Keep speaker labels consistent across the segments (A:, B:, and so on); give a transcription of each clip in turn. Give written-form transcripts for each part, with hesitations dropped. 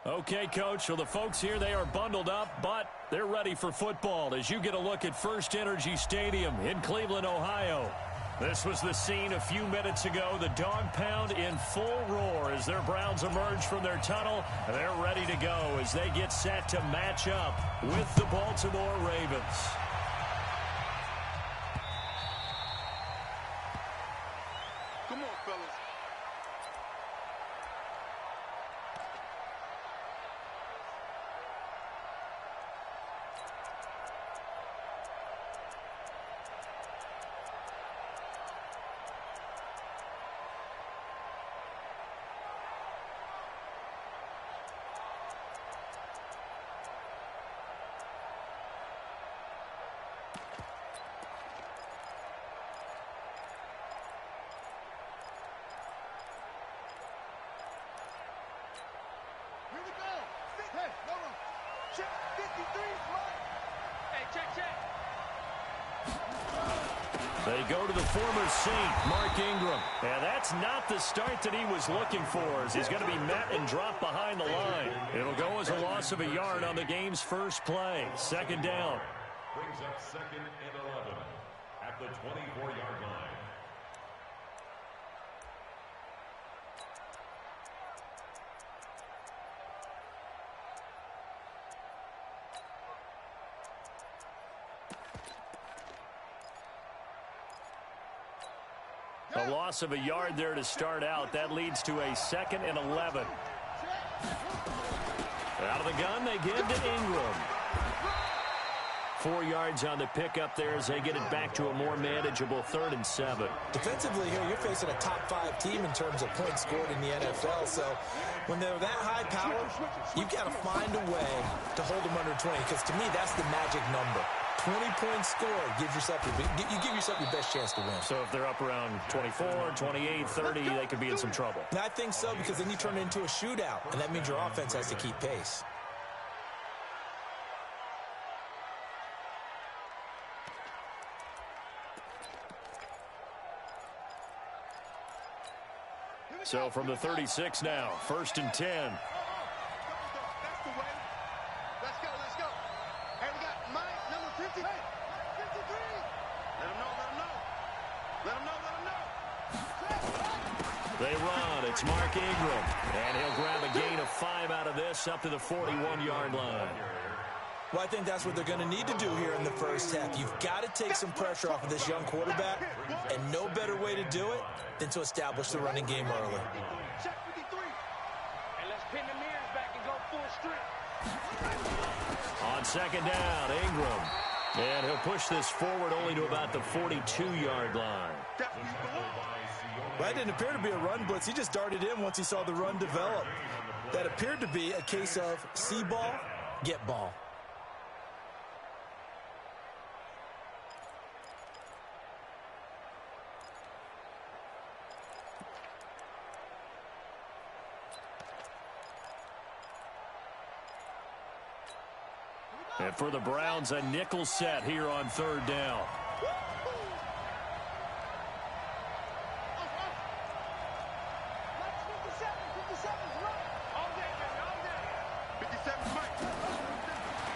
A: Okay, Coach, so the folks here, they are bundled up, but they're ready for football as you get a look at First Energy Stadium in Cleveland, Ohio. This was the scene a few minutes ago. The dog pound in full roar as their Browns emerge from their tunnel. They're ready to go as they get set to match up with the Baltimore Ravens.
B: Come on, fellas.
C: Check 53 right. Hey, check.
A: They go to the former Saint, Mark Ingram. And that's not the start that he was looking for, as he's going to be met and dropped behind the line. It'll go as a loss of a yard on the game's first play. Second down.
D: Brings up 2nd and 11 at the 24-yard line.
A: A loss of a yard there to start out. That leads to a 2nd and 11. Out of the gun, they give to Ingram. 4 yards on the pickup there as they get it back to a more manageable 3rd and 7.
E: Defensively here, you're facing a top 5 team in terms of points scored in the NFL. So when they're that high power, you've got to find a way to hold them under 20, because to me, that's the magic number. 20 points scored, you give yourself your best chance to win.
A: So if they're up around 24, 28, 30, they could be in some trouble.
E: And I think so, because then you turn it into a shootout, and that means your offense has to keep pace.
A: So from the 36 now, 1st and 10.
C: That's the way. Let's go. Hey, we got Mike, number 50. Hey, 53. Let him know.
A: They run. It's Mark Ingram. And he'll grab a gain of 5 out of this up to the 41-yard line.
E: Well, I think that's what they're going to need to do here in the first half. You've got to take some pressure off of this young quarterback, and no better way to do it than to establish the running game early.
C: Check 53. And let's pin the mirrors back and go full strength.
A: On 2nd down, Ingram. And he'll push this forward only to about the 42-yard line.
E: Well, that didn't appear to be a run blitz. He just darted in once he saw the run develop. That appeared to be a case of see ball, get ball.
A: And for the Browns, a nickel set here on 3rd down.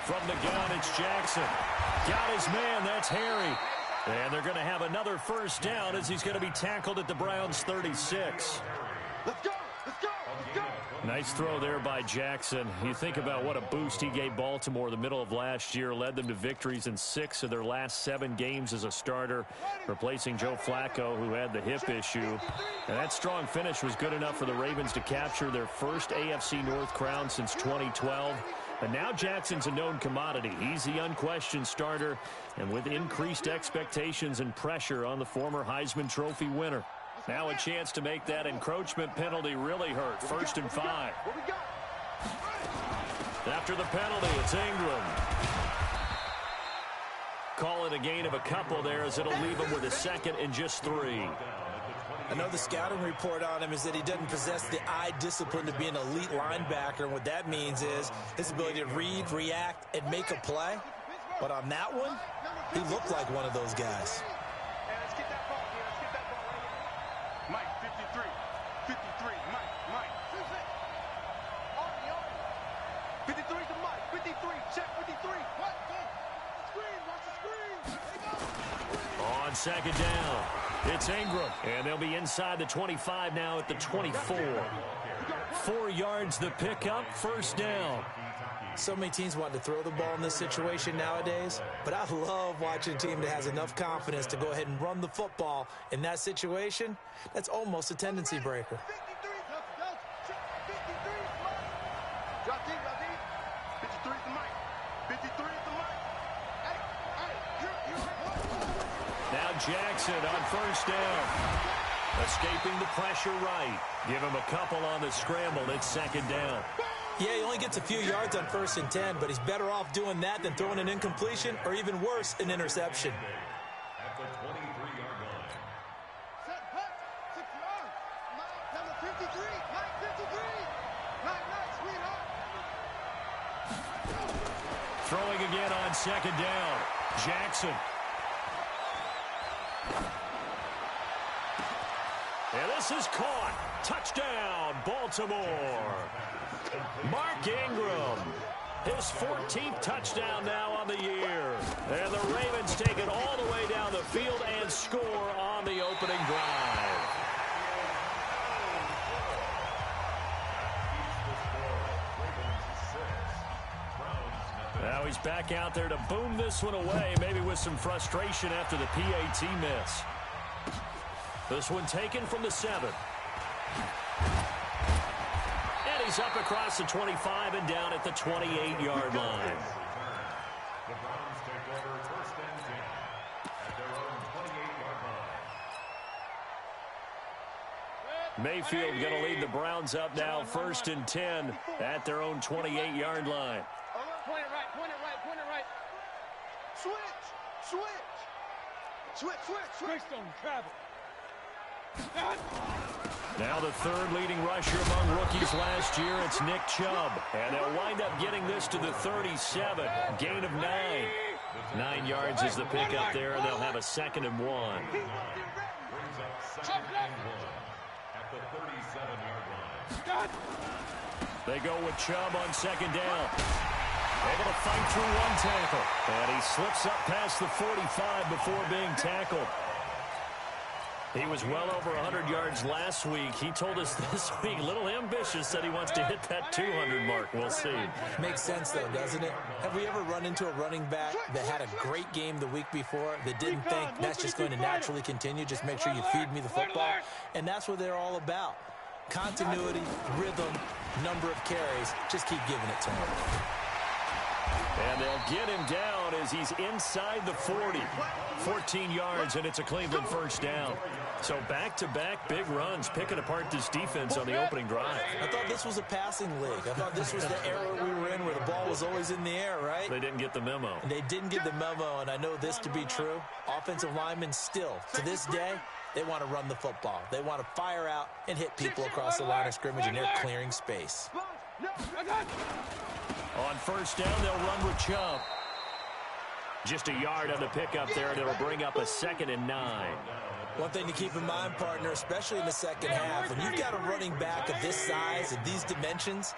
A: From the gun, it's Jackson. Got his man, that's Harry. And they're going to have another first down as he's going to be tackled at the Browns' 36.
C: Let's go.
A: Nice throw there by Jackson. You think about what a boost he gave Baltimore the middle of last year, led them to victories in 6 of their last 7 games as a starter, replacing Joe Flacco, who had the hip issue. And that strong finish was good enough for the Ravens to capture their first AFC North crown since 2012. And now Jackson's a known commodity. He's the unquestioned starter, and with increased expectations and pressure on the former Heisman Trophy winner. Now a chance to make that encroachment penalty really hurt. 1st and 5. After the penalty, it's Ingram. Call it a gain of a couple there, as it'll leave him with a 2nd and just 3.
E: I know the scouting report on him is that he doesn't possess the eye discipline to be an elite linebacker. And what that means is his ability to read, react, and make a play. But on that one, he looked like one of those guys.
C: Mike, 53. 53. Mike. 53. Check 53. What? Go. Screen. Watch the screen. There you go.
A: On second down, it's Ingram. And they'll be inside the 25 now at the 24. 4 yards the pickup, first down.
E: So many teams want to throw the ball in this situation nowadays, but I love watching a team that has enough confidence to go ahead and run the football. In that situation, that's almost a tendency breaker.
C: 53. Drop deep, drop deep. 53 is the mic. 53 is the mic. Hey, you're
A: Now Jackson on first down. Escaping the pressure right. Give him a couple on the scramble. It's second down.
E: Yeah, he only gets a few yards on 1st and 10, but he's better off doing that than throwing an incompletion or even worse, an interception.
D: At the 23-yard line.
C: set, hut, 6 yards. Mike, number 53. Mike, 53. Nice, sweetheart.
A: Throwing again on second down. Jackson. And this is caught. Touchdown, Baltimore. Mark Ingram. His 14th touchdown now on the year. And the Ravens take it all the way down the field and score on the opening drive. Now he's back out there to boom this one away, maybe with some frustration after the PAT miss. This one taken from the 7. And he's up across the 25 and down at the 28-yard line.
D: The Browns take over 1st and 10 at their own 28-yard line.
A: Mayfield going to lead the Browns up now, 1st and 10 at their own 28-yard line.
C: Point it right. Switch on travel.
A: Now the 3rd leading rusher among rookies last year, it's Nick Chubb. And they'll wind up getting this to the 37, gain of 9. 9 yards is the pickup there, and they'll have a 2nd and 1.
D: Brings up 2nd and 1 at the 37-yard line.
A: They go with Chubb on 2nd down. Able to fight through one tackle. And he slips up past the 45 before being tackled. He was well over 100 yards last week. He told us this week, a little ambitious, said he wants to hit that 200 mark. We'll see.
E: Makes sense, though, doesn't it? Have we ever run into a running back that had a great game the week before that didn't think that's just going to naturally continue? Just make sure you feed me the football. And that's what they're all about. Continuity, rhythm, number of carries. Just keep giving it to him.
A: And they'll get him down as he's inside the 40. 14 yards, and it's a Cleveland 1st down. So back-to-back big runs, picking apart this defense on the opening drive.
E: I thought this was a passing league. I thought this was the era we were in where the ball was always in the air, right?
A: They didn't get the memo.
E: They didn't get the memo, and I know this to be true. Offensive linemen still, to this day, they want to run the football. They want to fire out and hit people across the line of scrimmage, and they're clearing space.
A: On 1st down, they'll run with Chubb. Just a yard on the pickup there, and it'll bring up a 2nd and 9.
E: One thing to keep in mind, partner, especially in the second half, when you've got a running back of this size and these dimensions,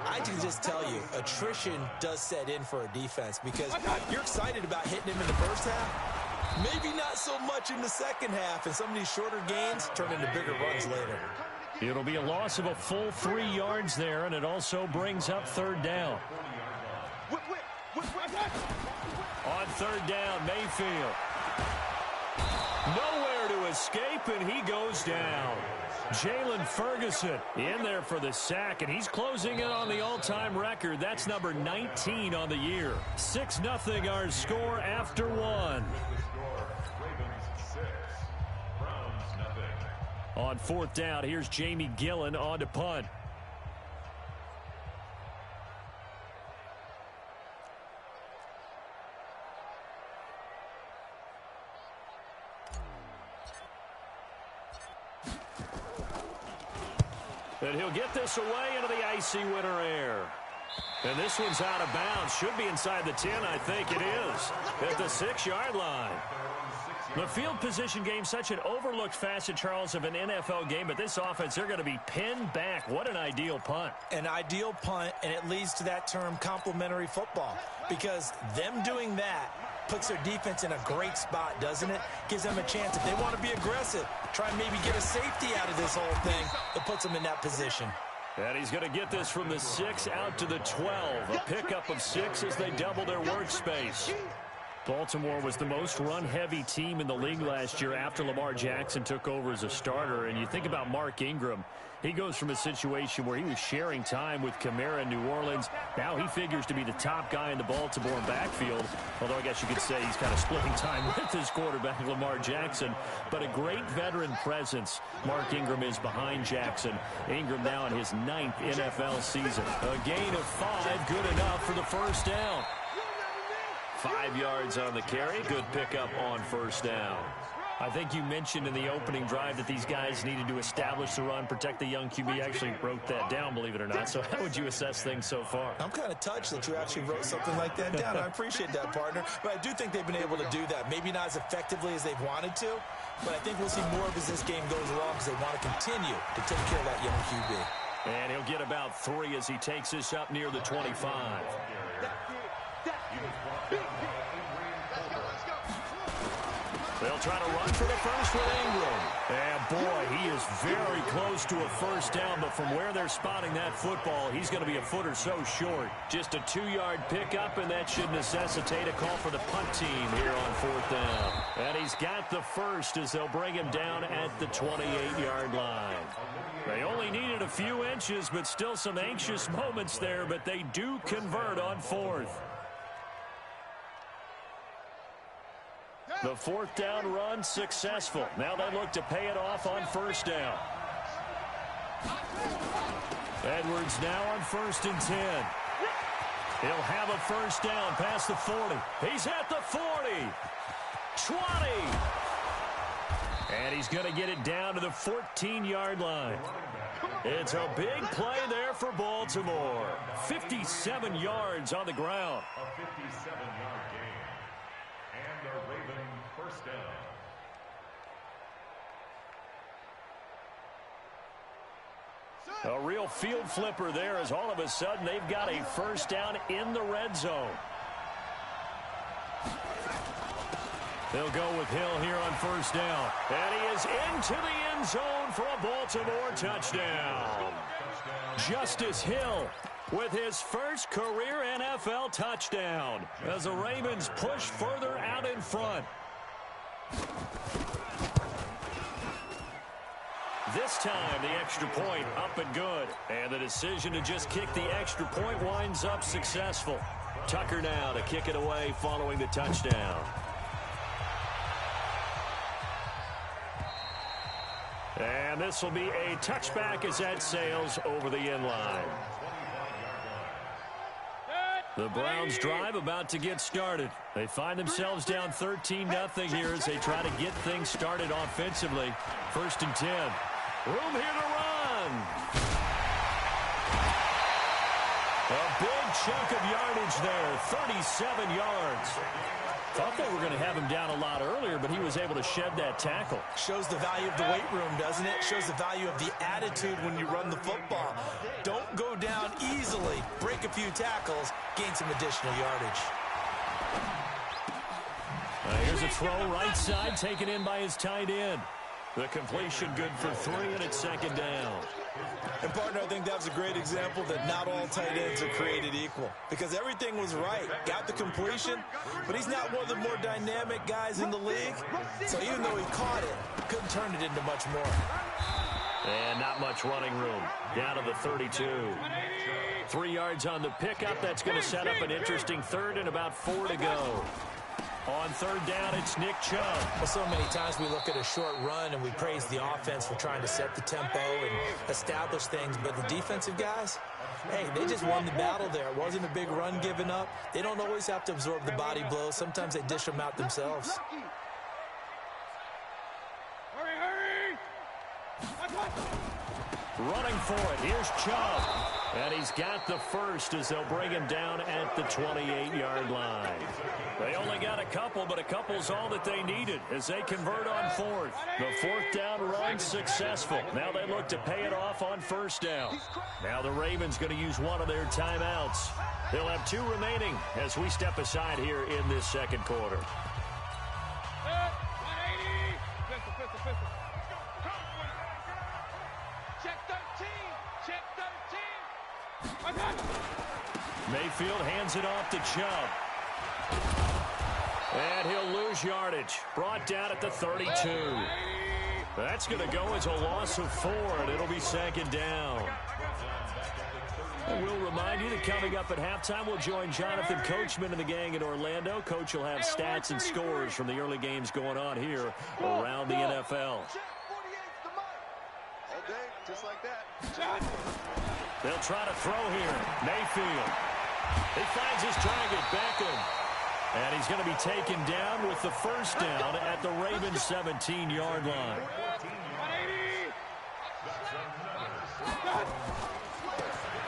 E: I can just tell you, attrition does set in for a defense because you're excited about hitting him in the first half, maybe not so much in the second half, and some of these shorter gains turn into bigger runs later.
A: It'll be a loss of a full 3 yards there, and it also brings up 3rd down. On 3rd down, Mayfield. Nowhere to escape, and he goes down. Jalen Ferguson in there for the sack, and he's closing in on the all-time record. That's number 19 on the year. 6-0 our score after 1. On 4th down, here's Jamie Gillen on to punt. And he'll get this away into the icy winter air. And this one's out of bounds. Should be inside the 10, I think it is. At the 6-yard line. The field position game, such an overlooked facet, Charles, of an NFL game, but this offense, they're going to be pinned back. What an ideal punt.
E: An ideal punt, and it leads to that term complementary football, because them doing that puts their defense in a great spot, doesn't it? Gives them a chance, if they want to be aggressive, try and maybe get a safety out of this whole thing. It puts them in that position.
A: And he's going to get this from the 6 out to the 12. A pickup of 6 as they double their workspace. Baltimore was the most run-heavy team in the league last year after Lamar Jackson took over as a starter. And you think about Mark Ingram. He goes from a situation where he was sharing time with Kamara in New Orleans. Now he figures to be the top guy in the Baltimore backfield. Although I guess you could say he's kind of splitting time with his quarterback, Lamar Jackson. But a great veteran presence. Mark Ingram is behind Jackson. Ingram now in his 9th NFL season. A gain of 5, good enough for the first down. 5 yards on the carry. Good pickup on first down. I think you mentioned in the opening drive that these guys needed to establish the run, protect the young QB. Actually wrote that down, believe it or not. So how would you assess things so far?
E: I'm kind of touched that you actually wrote something like that down. I appreciate that, partner. But I do think they've been able to do that. Maybe not as effectively as they've wanted to, but I think we'll see more of as this game goes along because they want to continue to take care of that young QB.
A: And he'll get about 3 as he takes this up near the 25. They'll try to run for the first with Ingram. And, boy, he is very close to a first down, but from where they're spotting that football, he's going to be a foot or so short. Just a 2-yard pickup, and that should necessitate a call for the punt team here on 4th down. And he's got the first as they'll bring him down at the 28-yard line. They only needed a few inches, but still some anxious moments there, but they do convert on 4th. The 4th down run successful. Now they look to pay it off on first down. Edwards now on 1st and 10. He'll have a first down past the 40. He's at the 40. 20. And he's going to get it down to the 14-yard line. It's a big play there for Baltimore. 57 yards on the ground.
D: A 57-yard gain. And the Raven first down.
A: A real field flipper there as all of a sudden they've got a first down in the red zone. They'll go with Hill here on first down. And he is into the end zone for a Baltimore touchdown. Justice Hill with his first career NFL touchdown as the Ravens push further out in front. This time, the extra point up and good. And the decision to just kick the extra point winds up successful. Tucker now to kick it away following the touchdown. And this will be a touchback as that sails over the end line. The Browns drive about to get started. They find themselves down 13-0 here as they try to get things started offensively. 1st and 10. Room here to run. A big chunk of yardage there, 37 yards. Thought they were going to have him down a lot earlier, but he was able to shed that tackle.
E: Shows the value of the weight room, doesn't it? Shows the value of the attitude when you run the football. Don't go down easily. Break a few tackles, gain some additional yardage.
A: Here's a throw right side taken in by his tight end. The completion good for 3, and it's 2nd down.
E: And, partner, I think that's a great example that not all tight ends are created equal. Because everything was right. Got the completion, but he's not one of the more dynamic guys in the league. So even though he caught it, couldn't turn it into much more.
A: And not much running room. Down to the 32. 3 yards on the pickup. That's going to set up an interesting 3rd and about 4 to go. On 3rd down, it's Nick Chubb.
E: Well, so many times we look at a short run and we praise the offense for trying to set the tempo and establish things. But the defensive guys, hey, they just won the battle there. It wasn't a big run given up. They don't always have to absorb the body blows. Sometimes they dish them out themselves.
A: Running for it. Here's Chubb. And he's got the first as they'll bring him down at the 28-yard line. They only got a couple, but a couple's all that they needed as they convert on fourth. The fourth down run successful. Now they look to pay it off on first down. Now the Ravens going to use one of their timeouts. They'll have 2 remaining as we step aside here in this second quarter. Mayfield hands it off to Chubb. And he'll lose yardage. Brought down at the 32. That's going to go as a loss of 4, and it'll be second down. And we'll remind you that coming up at halftime, we'll join Jonathan Coachman and the gang in Orlando. Coach will have stats and scores from the early games going on here around the NFL.
C: All day, just like that.
A: They'll try to throw here. Mayfield. He finds his target, Beckham. And he's going to be taken down with the first down at the Ravens' 17-yard line.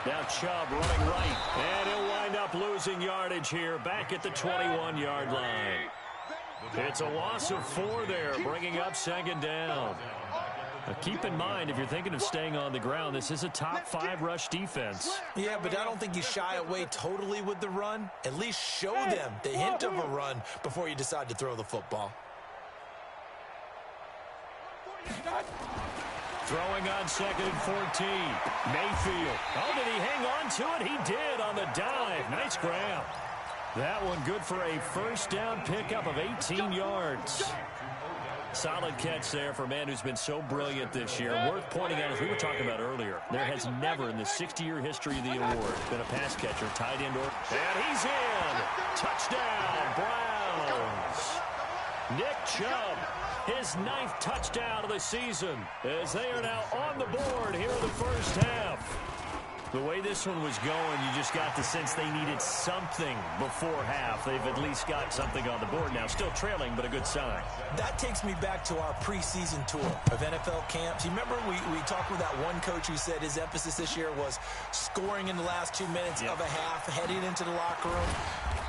A: Now Chubb running right. And he'll wind up losing yardage here back at the 21-yard line. It's a loss of 4 there, bringing up second down. Now keep in mind, if you're thinking of staying on the ground, this is a top 5 rush defense.
E: Yeah, but I don't think you shy away totally with the run. At least show them the hint of a run before you decide to throw the football.
A: Throwing on second and 14. Mayfield. Oh, did he hang on to it? He did on the dive. Nice grab. That one good for a first down pickup of 18 yards. Solid catch there for a man who's been so brilliant this year. Worth pointing out, as we were talking about earlier, there has never in the 60-year history of the award been a pass catcher, tight end, or... And he's in! Touchdown, Browns! Nick Chubb, his 9th touchdown of the season, as they are now on the board here in the first half. The way this one was going, you just got the sense they needed something before half. They've at least got something on the board now. Still trailing, but a good sign.
E: That takes me back to our preseason tour of NFL camps. You remember we talked with that one coach who said his emphasis this year was scoring in the last 2 minutes of a half, heading into the locker room.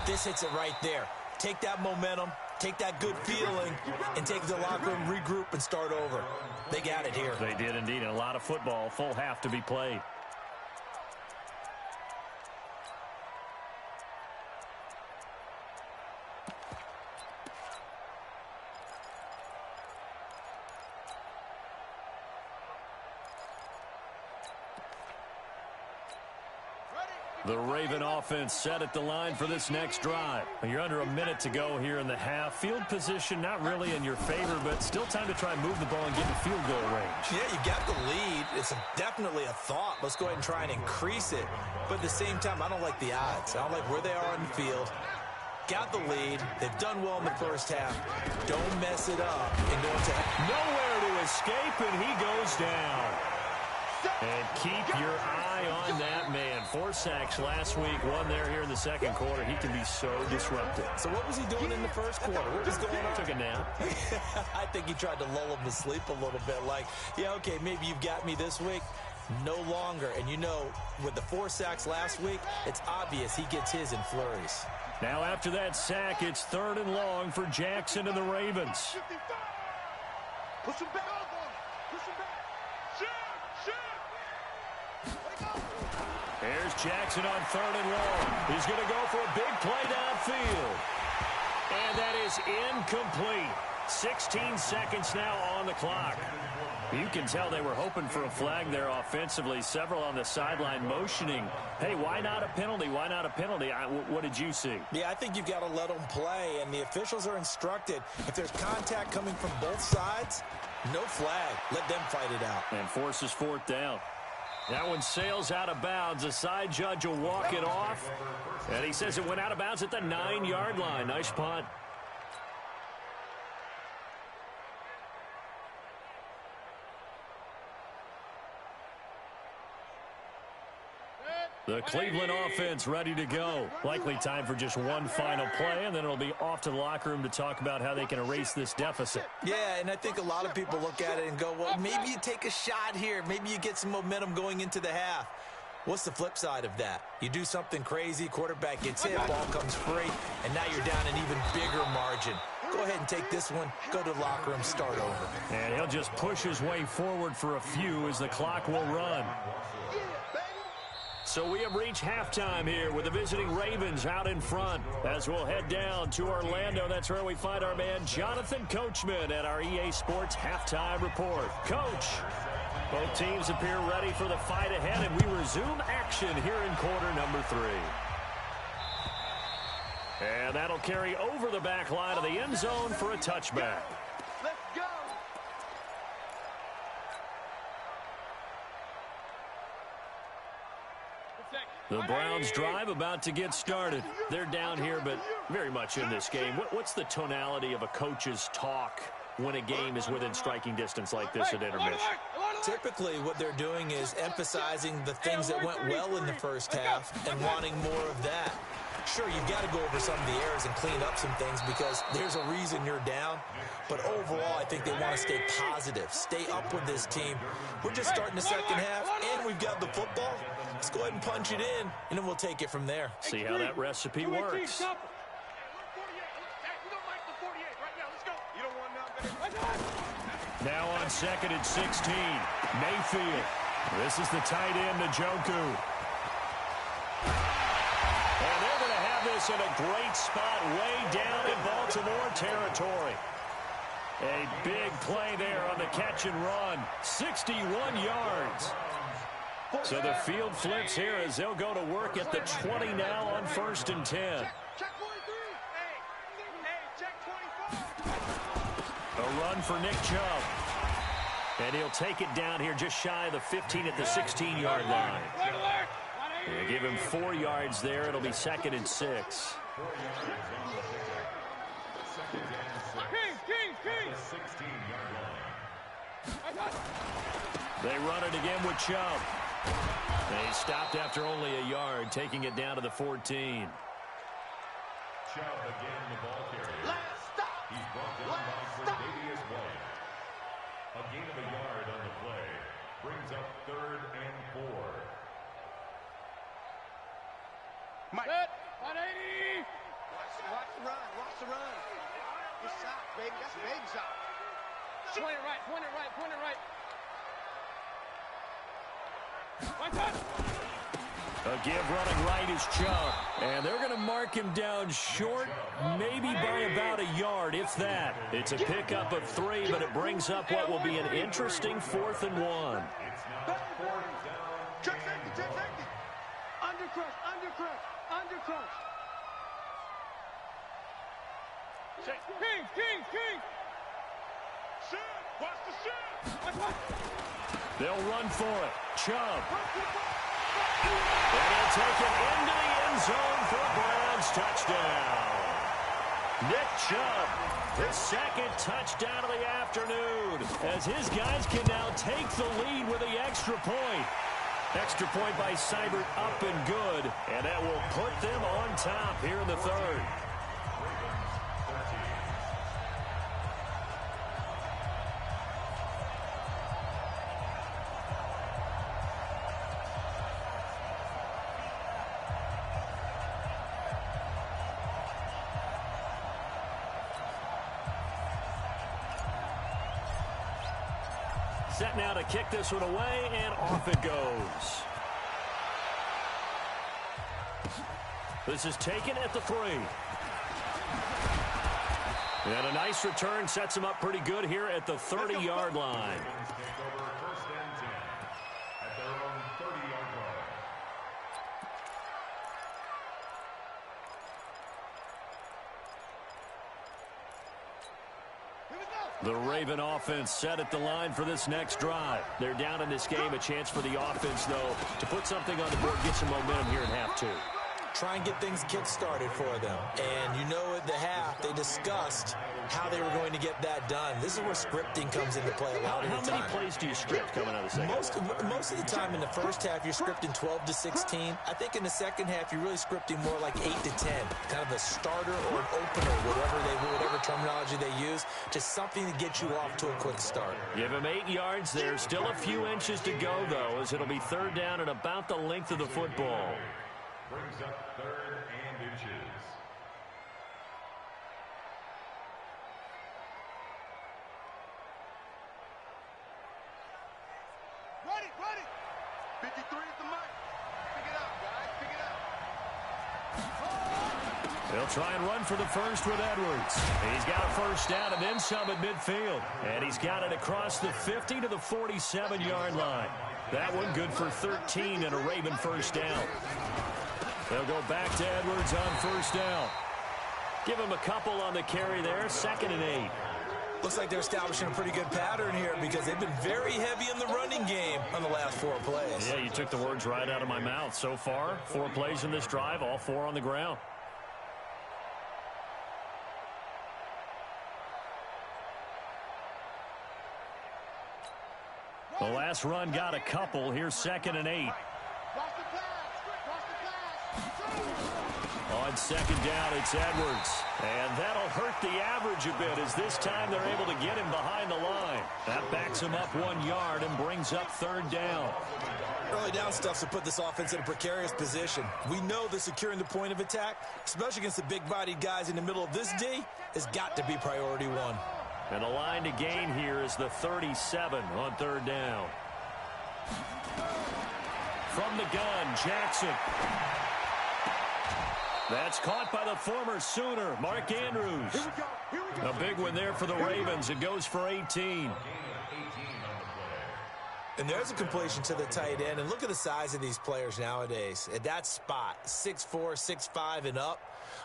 E: This hits it right there. Take that momentum, take that good feeling, and take the locker room, regroup, and start over. They got it here.
A: They did indeed, and a lot of football, full half to be played. The Raven offense set at the line for this next drive. You're under a minute to go here in the half. Field position not really in your favor, but still time to try and move the ball and get in field goal range.
E: Yeah, you got the lead. It's definitely a thought. Let's go ahead and try and increase it. But at the same time, I don't like the odds. I don't like where they are on the field. Got the lead. They've done well in the first half. Don't mess it up and go into half.
A: Nowhere to escape, and he goes down. And keep your eye on that man. 4 sacks last week, 1 there here in the second quarter. He can be so disruptive.
E: So what was he doing in the first quarter? What was going on?
A: Took a nap.
E: I think he tried to lull him to sleep a little bit. Like, yeah, okay, maybe you've got me this week. No longer. And you know, with the 4 sacks last week, it's obvious he gets his in flurries.
A: Now after that sack, it's 3rd and long for Jackson and the Ravens.
C: Push him back. Push him back.
A: Here's Jackson on 3rd and long. He's going to go for a big play downfield. And that is incomplete. 16 seconds now on the clock. You can tell they were hoping for a flag there offensively. Several on the sideline motioning. Hey, why not a penalty? Why not a penalty? What did you see?
E: Yeah, I think you've got to let them play, and the officials are instructed. If there's contact coming from both sides, no flag. Let them fight it out.
A: And forces 4th down. That one sails out of bounds. The side judge will walk it off. And he says it went out of bounds at the 9-yard line. Nice punt. The Cleveland offense ready to go. Likely time for just one final play, and then it'll be off to the locker room to talk about how they can erase this deficit.
E: Yeah, and I think a lot of people look at it and go, well, maybe you take a shot here. Maybe you get some momentum going into the half. What's the flip side of that? You do something crazy, quarterback gets hit, ball comes free, and now you're down an even bigger margin. Go ahead and take this one, go to the locker room, start over.
A: And he'll just push his way forward for a few as the clock will run. So we have reached halftime here with the visiting Ravens out in front. As we'll head down to Orlando, that's where we find our man Jonathan Coachman at our EA Sports Halftime Report. Coach, both teams appear ready for the fight ahead, and we resume action here in quarter number 3. And that'll carry over the back line of the end zone for a touchback.
C: Let's go.
A: The Browns drive about to get started. They're down here, but very much in this game. What's the tonality of a coach's talk when a game is within striking distance like this at intermission?
E: Typically, what they're doing is emphasizing the things that went well in the first half and wanting more of that. Sure, you've got to go over some of the errors and clean up some things because there's a reason you're down. But overall, I think they want to stay positive, stay up with this team. We're just starting the second half, and we've got the football. Let's go ahead and punch it in, and then we'll take it from there.
A: See how that recipe works. Now on 2nd and 16, Mayfield. This is the tight end, Njoku. And they're going to have this in a great spot way down in Baltimore territory. A big play there on the catch and run. 61 yards. So the field flips here as they'll go to work at the 20 now on 1st and 10.
C: Check 23. Hey, check 24.
A: A run for Nick Chubb. And he'll take it down here just shy of the 15 at the 16-yard line. They'll give him 4 yards there. It'll be 2nd and 6. They run it again with Chubb. They stopped after only a yard, taking it down to the 14.
D: Chubb again, the ball carrier.
C: Last stop.
D: He's brought down by Tre'Davious White. A gain of a yard on the play brings up 3rd and 4.
C: Mike.
B: 180.
C: Watch the run. Watch the run. Good shot, baby. That's a big shot.
B: Point it right. Point it right. Point it right.
A: A give running right is Chubb. And they're going to mark him down short, maybe by about a yard, if that. It's a pickup of 3, but it brings up what will be an interesting 4th and 1.
D: It's now 4th down.
C: Check safety. Check safety. Undercrush. Undercrush. Undercrush.
B: King.
C: Shit. Watch the shit.
A: They'll run for it. Chubb. And he'll take it into the end zone for a Browns touchdown. Nick Chubb, his 2nd touchdown of the afternoon, as his guys can now take the lead with the extra point. Extra point by Seibert up and good, and that will put them on top here in the 3rd. Set now to kick this one away, and off it goes. This is taken at the 3. And a nice return sets him up pretty good here at the 30-yard line.
D: Take over 1st and 10 at their own 30-yard line.
A: The Raven offense set at the line for this next drive. They're down in this game. A chance for the offense, though, to put something on the board, get some momentum here in half 2.
E: Try and get things kick-started for them. And you know at the half, they discussed how they were going to get that done. This is where scripting comes into play a lot of the time.
A: How many plays do you script coming out of the second?
E: Most of the time in the first half, you're scripting 12 to 16. I think in the second half, you're really scripting more like 8 to 10. Kind of a starter or an opener, whatever terminology they use. Just something to get you off to a quick start.
A: Give him 8 yards there. Still a few inches to go, though, as it'll be third down and about the length of the football.
D: Brings up third and inches.
C: Ready. 53 is the mic. Pick it up, guys. Pick it up.
A: They'll try and run for the first with Edwards. He's got a first down and then some at midfield. And he's got it across the 50 to the 47-yard line. That one good for 13 and a Raven first down. They'll go back to Edwards on first down. Give him a couple on the carry there. 2nd and 8.
E: Looks like they're establishing a pretty good pattern here because they've been very heavy in the running game on the last 4 plays.
A: Yeah, you took the words right out of my mouth. So far, 4 plays in this drive, all 4 on the ground. The last run got a couple. Here's 2nd and 8. On 2nd down, it's Edwards. And that'll hurt the average a bit as this time they're able to get him behind the line. That backs him up 1 yard and brings up 3rd down.
E: Early down stuff to put this offense in a precarious position. We know that securing the point of attack, especially against the big-bodied guys in the middle of this D, has got to be priority 1.
A: And the line to gain here is the 37 on 3rd down. From the gun, Jackson. That's caught by the former Sooner, Mark Andrews. A big one there for the Ravens. It goes for 18.
E: And there's a completion to the tight end. And look at the size of these players nowadays. At that spot, 6'4", 6'5", and up.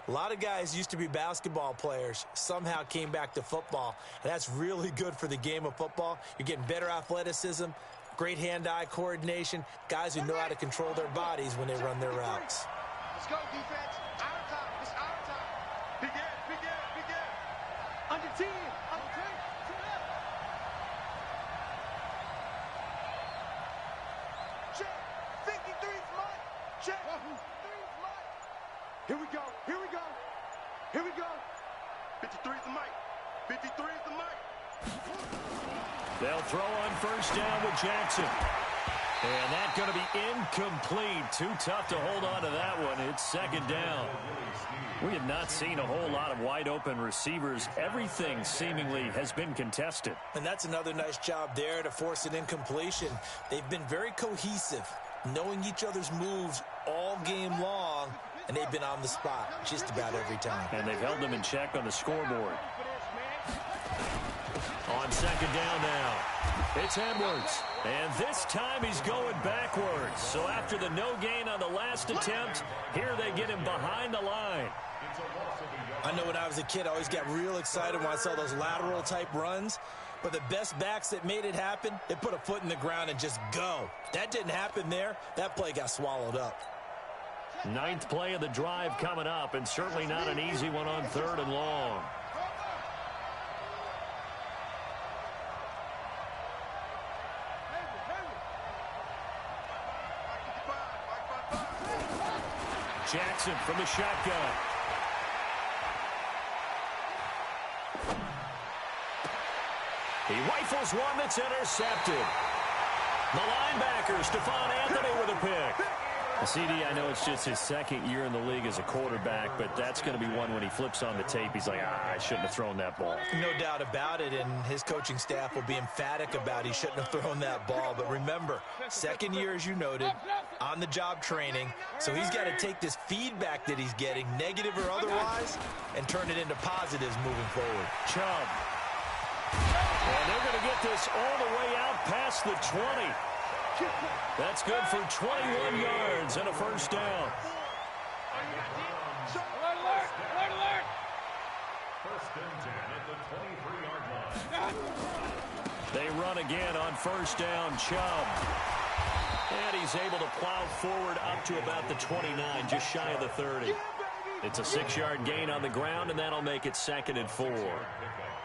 E: A lot of guys used to be basketball players, somehow came back to football. And that's really good for the game of football. You're getting better athleticism, great hand-eye coordination, guys who know how to control their bodies when they run their routes.
C: Let's go, defense. Our time. It's our time. Begin. Under 10. Check. 53's mine. Check. 53's mine. Here we go. 53's the mic. 53's the mic.
A: They'll throw on first down with Jackson. And that's going to be incomplete. Too tough to hold on to that one. It's 2nd down. We have not seen a whole lot of wide-open receivers. Everything seemingly has been contested.
E: And that's another nice job there to force an incompletion. They've been very cohesive, knowing each other's moves all game long, and they've been on the spot just about every time.
A: And they've held them in check on the scoreboard. On 2nd down now, it's Edwards. And this time he's going backwards. So after the no gain on the last attempt, here they get him behind the line.
E: I know when I was a kid, I always got real excited when I saw those lateral type runs. But the best backs that made it happen, they put a foot in the ground and just go. That didn't happen there. That play got swallowed up.
A: 9th play of the drive coming up, and certainly not an easy one on 3rd and long. Jackson from the shotgun. He rifles one that's intercepted. The linebacker, Stephon Anthony, with a pick. CD, I know it's just his 2nd year in the league as a quarterback, but that's going to be one when he flips on the tape. He's like, I shouldn't have thrown that ball.
E: No doubt about it, and his coaching staff will be emphatic about he shouldn't have thrown that ball. But remember, 2nd year, as you noted, on-the-job training, so he's got to take this feedback that he's getting, negative or otherwise, and turn it into positives moving forward.
A: Chubb. And they're going to get this all the way out past the 20. That's good for 21 yards and a first down.
B: Alert!
D: First and 10 at the 23-yard line.
A: They run again on first down. Chubb. And he's able to plow forward up to about the 29, just shy of the 30. It's a 6-yard gain on the ground, and that'll make it 2nd and 4.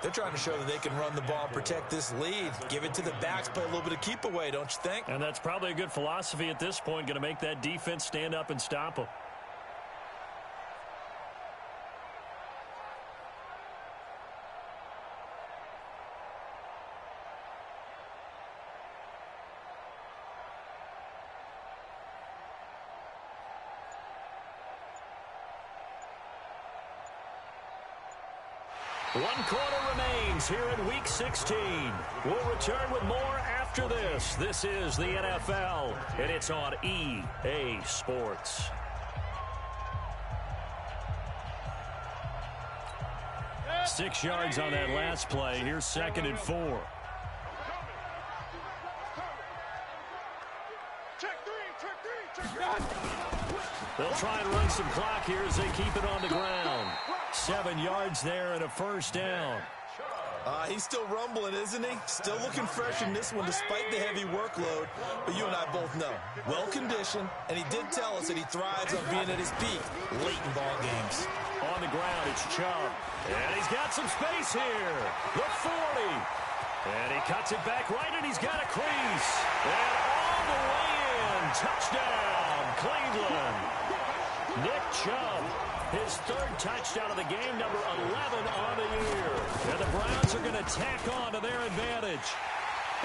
E: They're trying to show that they can run the ball and protect this lead. Give it to the backs, play a little bit of keep away, don't you think?
A: And that's probably a good philosophy at this point, going to make that defense stand up and stop them. One quarter remains here in Week 16. We'll return with more after this. This is the NFL, and it's on EA Sports. Six yards on that last play. Here's 2nd and 4. They'll try and run some clock here as they keep it on the ground. 7 yards there and a first down.
E: He's still rumbling, isn't he? Still looking fresh in this one despite the heavy workload. But you and I both know, well-conditioned, and he did tell us that he thrives on being at his peak late in ball games.
A: On the ground, it's Chubb. And he's got some space here. The 40. And he cuts it back right, and he's got a crease. And all the way in. Touchdown, Cleveland. Nick Chubb, his 3rd touchdown of the game, number 11 on the year. And the Browns are going to tack on to their advantage.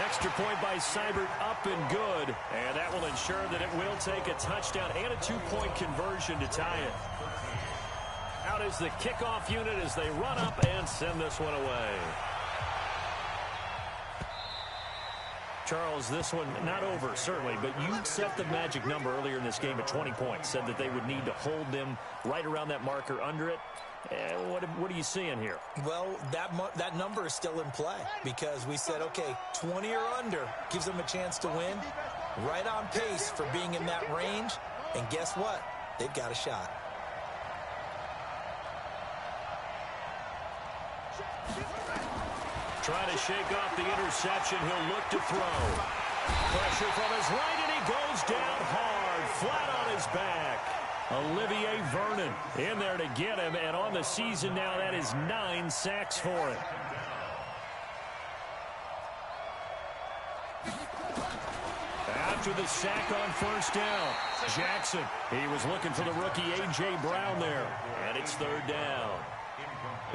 A: Extra point by Seibert, up and good. And that will ensure that it will take a touchdown and a 2-point conversion to tie it. Out is the kickoff unit as they run up and send this one away. Charles, this one not over, certainly, but you set the magic number earlier in this game at 20 points, said that they would need to hold them right around that marker under it. What are you seeing here?
E: Well, that number is still in play because we said, okay, 20 or under gives them a chance to win. Right on pace for being in that range, and guess what? They've got a shot.
A: Trying to shake off the interception. He'll look to throw. Pressure from his right, and he goes down hard, flat on his back. Olivier Vernon in there to get him, and on the season now, that is 9 sacks for him. After the sack on first down, Jackson, he was looking for the rookie A.J. Brown there, and it's 3rd down.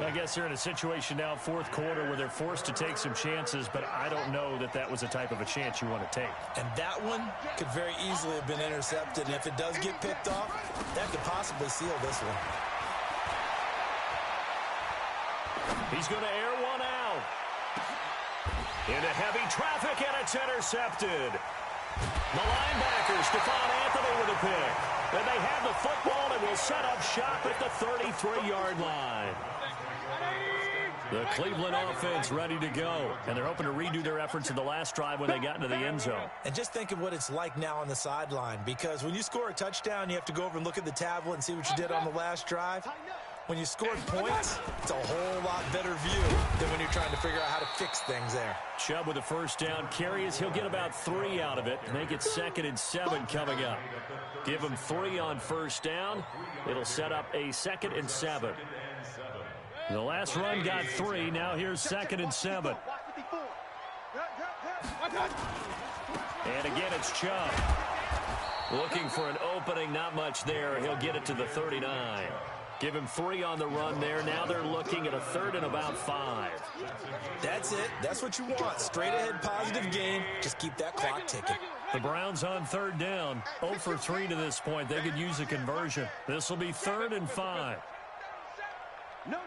A: I guess they're in a situation now, 4th quarter, where they're forced to take some chances, but I don't know that that was the type of a chance you want to take.
E: And that one could very easily have been intercepted. And if it does get picked off, that could possibly seal this one.
A: He's going to air one out. Into heavy traffic, and it's intercepted. The linebacker, Stephon Anthony, with a pick. And they have the football and will set up shop at the 33-yard line. The Cleveland offense ready to go, and they're hoping to redo their efforts in the last drive when they got into the end zone.
E: And just think of what it's like now on the sideline, because when you score a touchdown, you have to go over and look at the tablet and see what you did on the last drive. When you scored points, it's a whole lot better view than when you're trying to figure out how to fix things there.
A: Chubb with a first down carries. He'll get about 3 out of it. Make it 2nd and 7 coming up. Give him 3 on first down. It'll set up a 2nd and 7. The last run got 3. Now here's 2nd and 7. And again, it's Chubb. Looking for an opening. Not much there. He'll get it to the 39. Give him 3 on the run there. Now they're looking at a 3rd and about 5.
E: That's it. That's what you want. Straight ahead positive game. Just keep that clock ticking.
A: The Browns on 3rd down. 0 for 3 to this point. They could use a conversion. This will be 3rd and 5.
C: No.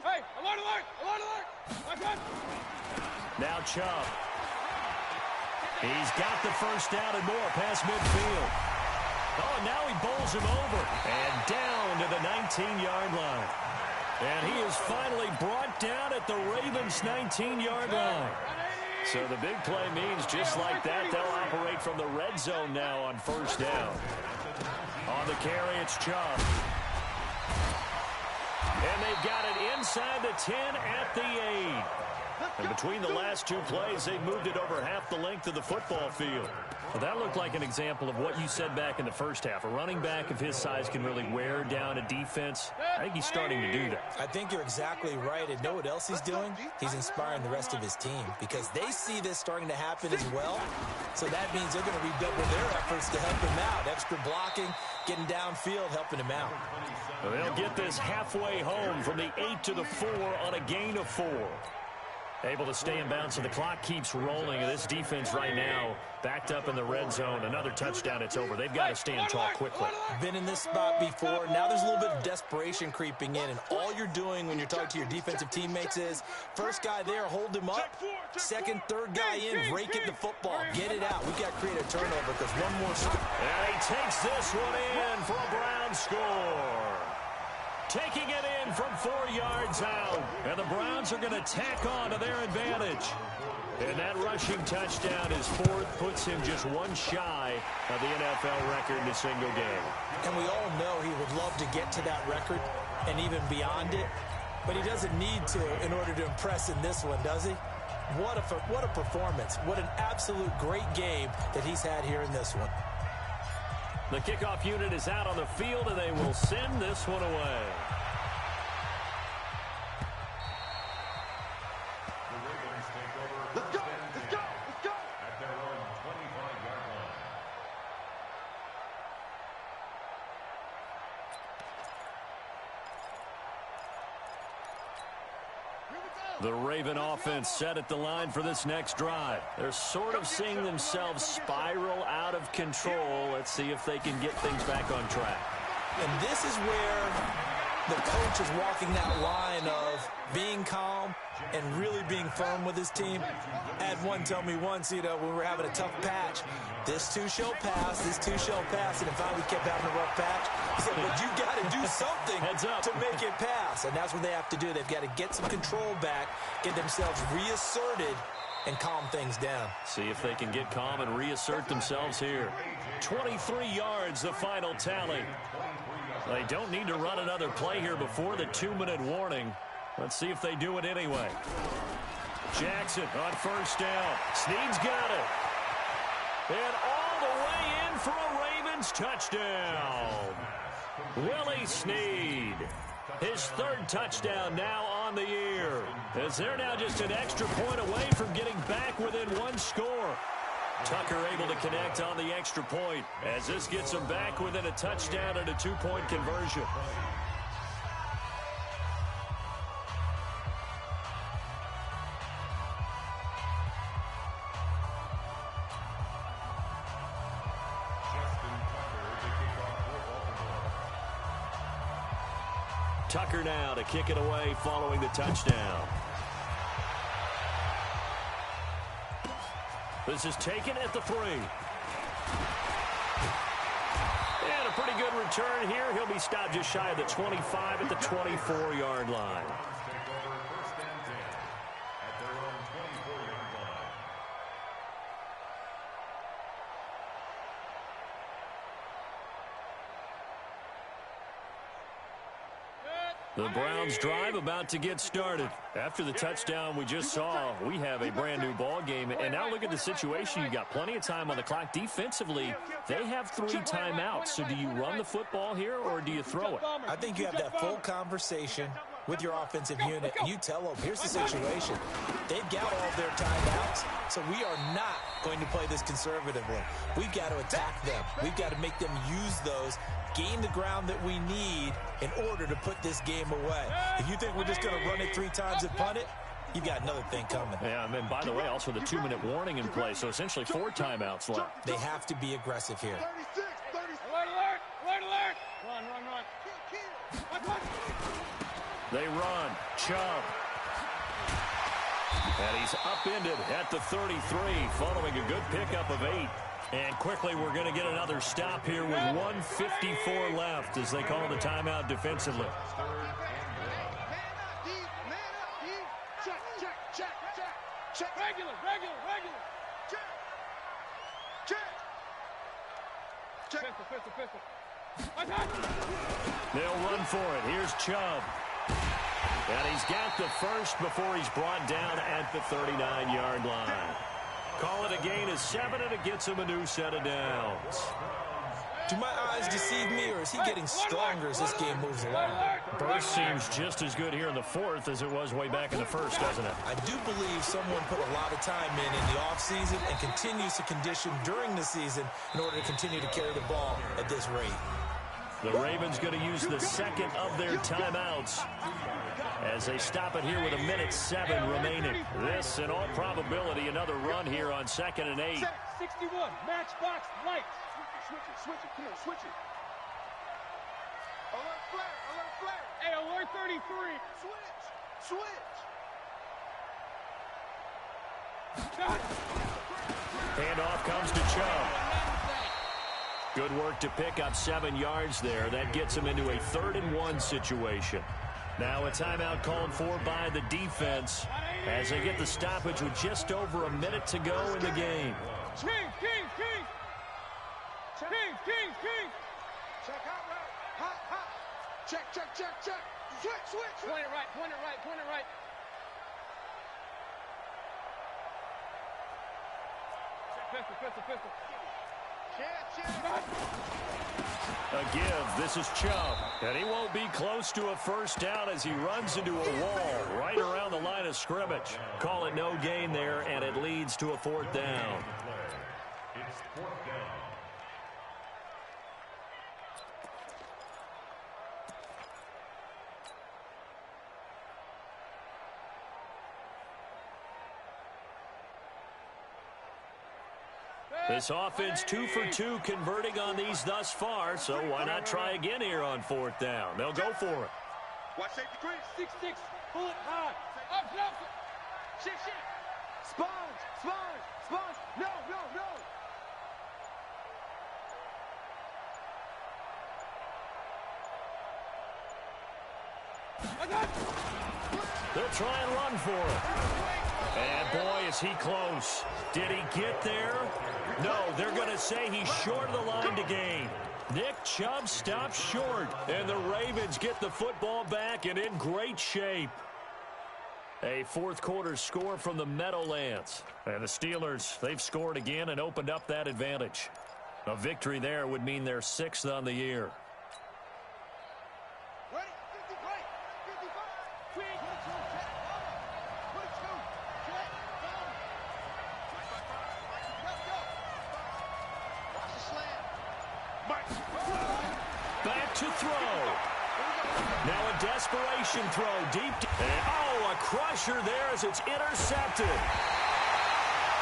B: Hey, alert!
A: Now Chubb. He's got the first down and more past midfield. Oh, now he bowls him over and down to the 19-yard line. And he is finally brought down at the Ravens' 19-yard line. So the big play means just like that, they'll operate from the red zone now on first down. On the carry, it's Chubb. And they've got it inside the 10 at the 8. And between the last two plays, they moved it over half the length of the football field. Well, that looked like an example of what you said back in the first half. A running back of his size can really wear down a defense. I think he's starting to do that.
E: I think you're exactly right. And know what else he's doing? He's inspiring the rest of his team because they see this starting to happen as well. So that means they're going to redouble their efforts to help him out. Extra blocking, getting downfield, helping him out.
A: Well, they'll get this halfway home from the 8 to the 4 on a gain of 4. Able to stay in bounds, so the clock keeps rolling. And this defense right now backed up in the red zone. Another touchdown, it's over. They've got to stand tall quickly.
E: Been in this spot before. Now there's a little bit of desperation creeping in, and all you're doing when you're talking to your defensive teammates is first guy there, hold him up. Second, third guy in, rake at the football. Get it out. We've got to create a turnover because one more score.
A: And he takes this one in for a Brown score. Taking it in from 4 yards out. And the Browns are going to tack on to their advantage. And that rushing touchdown, his fourth, puts him just one shy of the NFL record in a single game.
E: And we all know he would love to get to that record and even beyond it. But he doesn't need to in order to impress in this one, does he? What a performance. What an absolute great game that he's had here in this one.
A: The kickoff unit is out on the field, and they will send this one away.
D: The Ravens take over.
C: Let's go, let's go, let's go.
D: At their own 25-yard line.
A: The Raven offense set at the line for this next drive. They're sort of seeing themselves spiral out of control. Let's see if they can get things back on track.
E: And this is where the coach is walking that line of being calm and really being firm with his team. I had one tell me once, when we were having a tough patch, this too shall pass, this too shall pass. And if we kept having a rough patch, he said, but you got to do something to make it pass. And that's what they have to do. They've got to get some control back, get themselves reasserted, and calm things down.
A: See if they can get calm and reassert themselves here. 23 yards, the final tally. They don't need to run another play here before the 2-minute warning. Let's see if they do it anyway. Jackson on first down. Snead's got it. And all the way in for a Ravens touchdown. Willie Snead. His third touchdown now on the year. As they're now just an extra point away from getting back within one score. Tucker able to connect on the extra point as this gets them back within a touchdown and a 2-point conversion. Tucker now to kick it away following the touchdown. This is taken at the 3. And a pretty good return here. He'll be stopped just shy of the 25 at the 24-yard line.
D: Take over first and 10 at their own 24-yard line.
A: The Browns drive about to get started. After the touchdown we just saw, we have a brand new ball game. And now look at the situation. You've got plenty of time on the clock. Defensively, they have 3 timeouts. So do you run the football here or do you throw it?
E: I think you have that full conversation with your offensive unit, and you tell them, here's the situation. They've got all of their timeouts, so we are not going to play this conservatively. We've got to attack them. We've got to make them use those, gain the ground that we need in order to put this game away. If you think we're just going to run it 3 times and punt it, you've got another thing coming.
A: Yeah, and by the way, also the 2-minute warning in play, so essentially 4 timeouts left.
E: They have to be aggressive here.
C: 36, 36.
B: Alert, alert, alert, alert. Run.
A: They run. Chubb. And he's upended at the 33 following a good pickup of 8. And quickly we're going to get another stop here with 1:54 left as they call the timeout defensively.
C: Man up, deep. Check.
B: Regular.
C: Check.
B: Pistol.
A: They'll run for it. Here's Chubb. And he's got the first before he's brought down at the 39-yard line. Call it a gain of 7, and it gets him a new set of downs.
E: Do my eyes deceive me, or is he getting stronger as this game moves along?
A: Burst seems just as good here in the fourth as it was way back in the first, doesn't it?
E: I do believe someone put a lot of time in the offseason and continues to condition during the season in order to continue to carry the ball at this rate.
A: The Ravens going to use the second of their timeouts as they stop it here with 1:07 remaining. This, in all probability, another run here on 2nd and 8.
B: 61, matchbox lights. Switch it, come on, switch it.
C: Alert flare, alert flare.
B: Hey, alert 33.
C: Switch.
A: Handoff comes to Chubb. Good work to pick up 7 yards there. That gets him into a 3rd and 1 situation. Now a timeout called for by the defense as they get the stoppage with just over a minute to go in the game.
B: King.
C: Check out right. Hot. Check. Switch.
B: Point it right. Pistol.
C: Check.
A: A give. This is Chubb. And he won't be close to a first down as he runs into a wall right around the line of scrimmage. Call it no gain there, and it leads to a 4th down.
D: It's 4th down.
A: This offense 2 for 2 converting on these thus far, so why not try again here on 4th down? They'll go for it.
C: Watch safety crease.
B: 6-6, pull it high. Up.
C: Shit. Sponge. No.
B: I got it.
A: They'll try and run for it. And boy, is he close. Did he get there? No, they're going to say he's short of the line to gain. Nick Chubb stops short, and the Ravens get the football back and in great shape. A 4th quarter score from the Meadowlands. And the Steelers, they've scored again and opened up that advantage. A victory there would mean they're 6th on the year.
C: Ready? 55. 22. Check. Let's go. Watch the slam.
A: Back to throw. Now a desperation throw deep. And a crusher there as it's intercepted.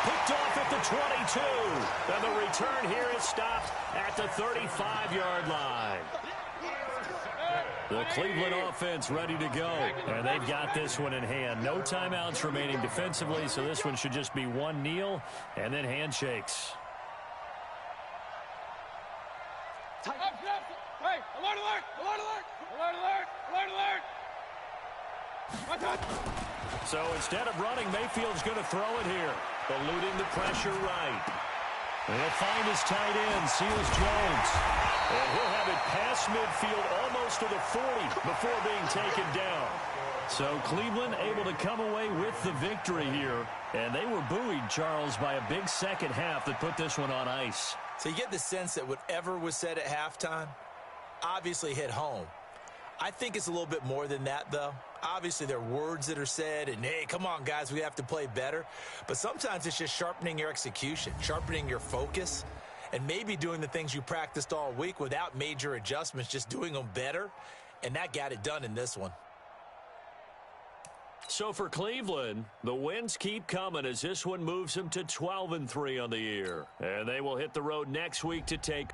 A: Picked off at the 22. And the return here is stopped at the 35-yard line. The Cleveland offense ready to go. And they've got this one in hand. No timeouts remaining defensively, so this one should just be one kneel and then handshakes.
B: Hey, alert.
A: So instead of running, Mayfield's going to throw it here. Eluding the pressure right. And he'll find his tight end, Seals Jones. And he'll have it past midfield almost to the 40 before being taken down. So Cleveland able to come away with the victory here. And they were buoyed, Charles, by a big second half that put this one on ice.
E: So you get the sense that whatever was said at halftime obviously hit home. I think it's a little bit more than that, though. Obviously, there are words that are said, and, hey, come on, guys, we have to play better. But sometimes it's just sharpening your execution, sharpening your focus, and maybe doing the things you practiced all week without major adjustments, just doing them better. And that got it done in this one.
A: So for Cleveland, the wins keep coming as this one moves them to 12-3 on the year. And they will hit the road next week to take